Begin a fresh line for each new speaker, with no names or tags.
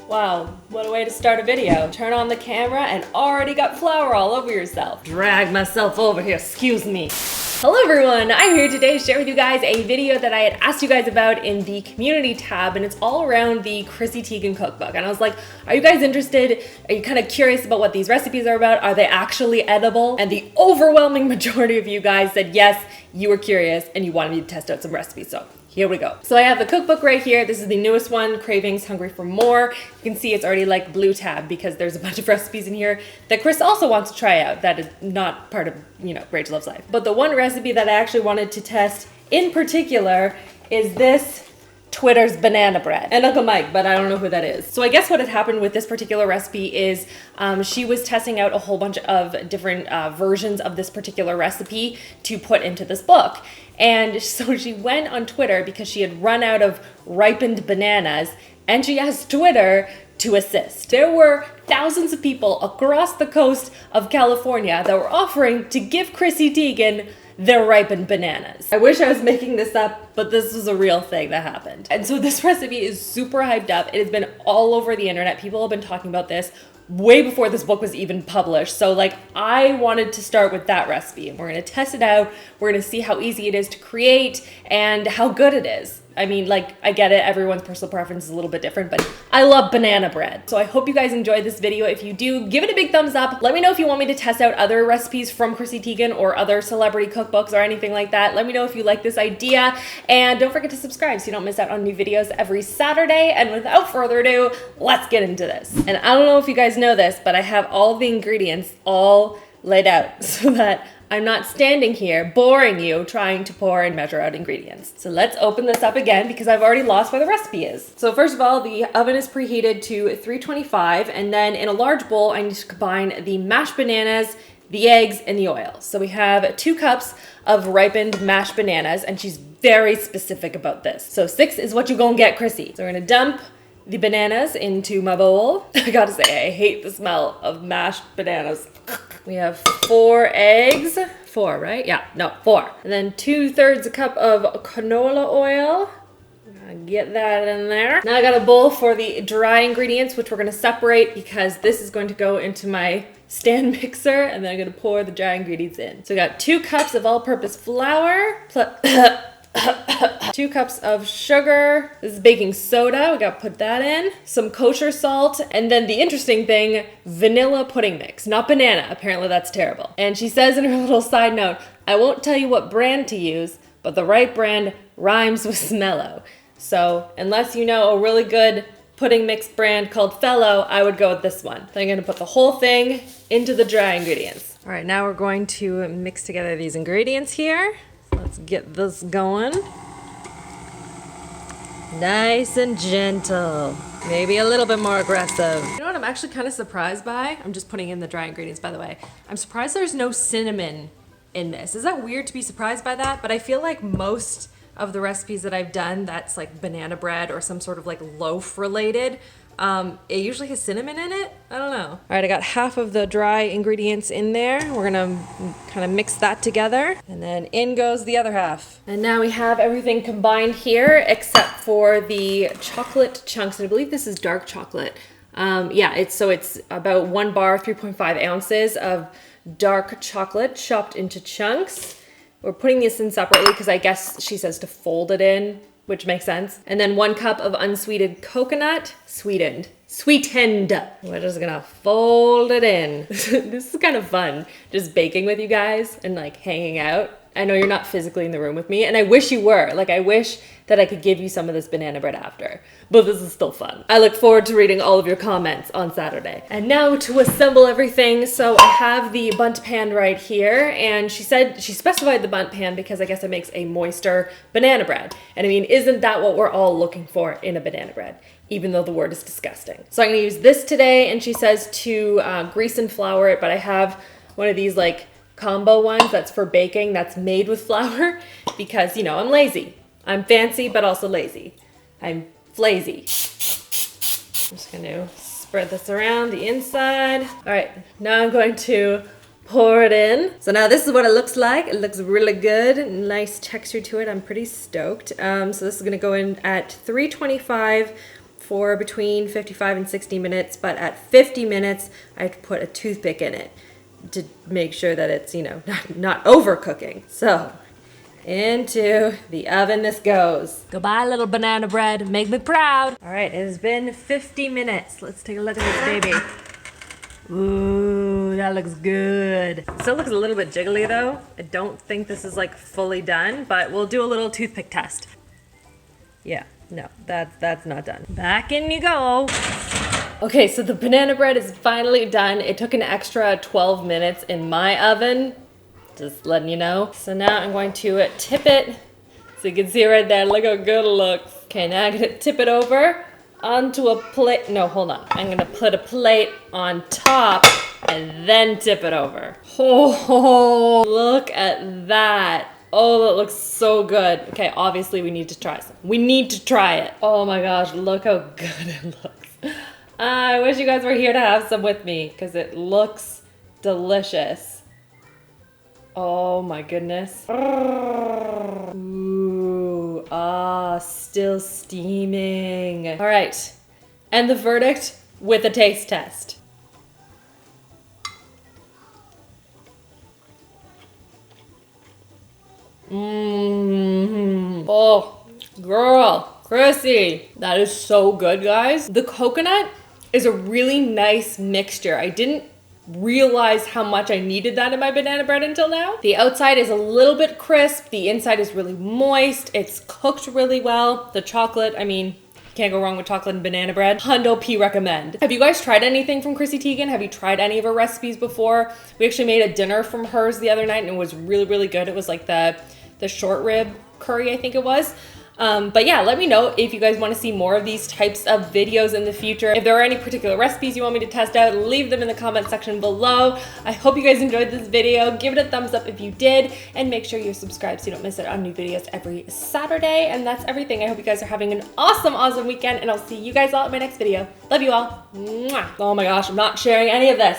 Wow, what a way to start a video. Turn on the camera and already got flour all over yourself. Drag myself over here, excuse me. Hello everyone, I'm here today to share with you guys a video that I had asked you guys about in the community tab, and it's all around the CHRISSY TEIGEN cookbook. And I was like, are you guys interested? Are you kind of curious about what these recipes are about? Are they actually edible? And the overwhelming majority of you guys said yes, you were curious and you wanted me to test out some recipes. So here we go. So I have the cookbook right here. This is the newest one, Cravings Hungry for More. You can see it's already like blue tab because there's a bunch of recipes in here that Chris also wants to try out that is not part of, Rach Loves Life. But the one recipe that I actually wanted to test in particular is this Twitter's banana bread. And Uncle Mike, but I don't know who that is. So I guess what had happened with this particular recipe is she was testing out a whole bunch of different versions of this particular recipe to put into this book. And so she went on Twitter because she had run out of ripened bananas, and she asked Twitter to assist. There were thousands of people across the coast of California that were offering to give CHRISSY TEIGEN their ripened bananas. I wish I was making this up, but this was a real thing that happened. And so this recipe is super hyped up. It has been all over the internet. People have been talking about this way before this book was even published. So like, I wanted to start with that recipe, and we're gonna test it out. We're gonna see how easy it is to create and how good it is. I mean, like, I get it, everyone's personal preference is a little bit different, but I love banana bread. So I hope you guys enjoyed this video. If you do, give it a big thumbs up. Let me know if you want me to test out other recipes from CHRISSY TEIGEN or other celebrity cookbooks or anything like that. Let me know if you like this idea, and don't forget to subscribe so you don't miss out on new videos every Saturday. And without further ado, let's get into this. And I don't know if you guys know this, but I have all the ingredients all laid out so that I'm not standing here boring you trying to pour and measure out ingredients. So let's open this up again because I've already lost where the recipe is. So first of all, the oven is preheated to 325, and then in a large bowl, I need to combine the mashed bananas, the eggs, and the oil. So we have 2 cups of ripened mashed bananas, and she's very specific about this. So 6 is what you gonna get, Chrissy. So we're gonna dump the bananas into my bowl. I gotta say, I hate the smell of mashed bananas. We have 4 eggs. 4, right? Yeah, no, 4. And then 2/3 a cup of canola oil. Get that in there. Now I got a bowl for the dry ingredients, which we're gonna separate because this is going to go into my stand mixer, and then I'm gonna pour the dry ingredients in. So we got 2 cups of all-purpose flour, 2 cups of sugar. This is baking soda. We gotta put that in. Some kosher salt. And then the interesting thing, vanilla pudding mix, not banana. Apparently that's terrible. And she says in her little side note, I won't tell you what brand to use, but the right brand rhymes with smello. So unless you know a really good pudding mix brand called Fellow, I would go with this one. So I'm gonna put the whole thing into the dry ingredients. All right, now we're going to mix together these ingredients here. Let's get this going. Nice and gentle. Maybe a little bit more aggressive. You know what I'm actually kind of surprised by? I'm just putting in the dry ingredients, by the way. I'm surprised there's no cinnamon in this. Is that weird to be surprised by that? But I feel like most of the recipes that I've done that's like banana bread or some sort of like loaf related, it usually has cinnamon in it. I don't know. All right, I got half of the dry ingredients in there. We're gonna kind of mix that together, and then in goes the other half. And now we have everything combined here except for the chocolate chunks. And I believe this is dark chocolate. Yeah, it's about 1 bar, 3.5 ounces of dark chocolate chopped into chunks. We're putting this in separately because I guess she says to fold it in, which makes sense. And then 1 cup of unsweetened coconut, sweetened. We're just gonna fold it in. This is kind of fun, just baking with you guys and like hanging out. I know you're not physically in the room with me, and I wish you were. Like, I wish that I could give you some of this banana bread after, but this is still fun. I look forward to reading all of your comments on Saturday. And now to assemble everything. So I have the bundt pan right here, and she specified the bundt pan because I guess it makes a moister banana bread. And I mean, isn't that what we're all looking for in a banana bread? Even though the word is disgusting. So I'm gonna use this today, and she says to grease and flour it, but I have one of these like combo ones that's for baking that's made with flour because, I'm lazy. I'm fancy, but also lazy. I'm flazy. I'm just gonna spread this around the inside. All right, now I'm going to pour it in. So now this is what it looks like. It looks really good. Nice texture to it. I'm pretty stoked. So this is gonna go in at 325 for between 55 and 60 minutes, but at 50 minutes, I have to put a toothpick in it to make sure that it's, you know, not overcooking. So, into the oven this goes. Goodbye, little banana bread. Make me proud. All right, it has been 50 minutes. Let's take a look at this baby. Ooh, that looks good. Still looks a little bit jiggly though. I don't think this is like fully done, but we'll do a little toothpick test. Yeah, no, that's not done. Back in you go. Okay, so the banana bread is finally done. It took an extra 12 minutes in my oven. Just letting you know. So now I'm going to tip it. So you can see right there, look how good it looks. Okay, now I'm gonna tip it over onto a plate. No, hold on. I'm gonna put a plate on top and then tip it over. Oh, look at that. Oh, that looks so good. Okay, obviously we need to try some. We need to try it. Oh my gosh, look how good it looks. I wish you guys were here to have some with me because it looks delicious. Oh my goodness. Ooh, still steaming. All right, and the verdict with a taste test. Oh, girl, Chrissy, that is so good, guys. The coconut is a really nice mixture. I didn't realize how much I needed that in my banana bread until now. The outside is a little bit crisp. The inside is really moist. It's cooked really well. The chocolate, I mean, can't go wrong with chocolate and banana bread. Hundo P recommend. Have you guys tried anything from CHRISSY Teigen? Have you tried any of her recipes before? We actually made a dinner from hers the other night and it was really, really good. It was like the short rib curry, I think it was. But yeah, let me know if you guys want to see more of these types of videos in the future. If there are any particular recipes you want me to test out, leave them in the comment section below. I hope you guys enjoyed this video. Give it a thumbs up if you did, and make sure you're subscribed so you don't miss out on new videos every Saturday. And that's everything. I hope you guys are having an awesome, awesome weekend, and I'll see you guys all in my next video. Love you all. Mwah. Oh my gosh, I'm not sharing any of this.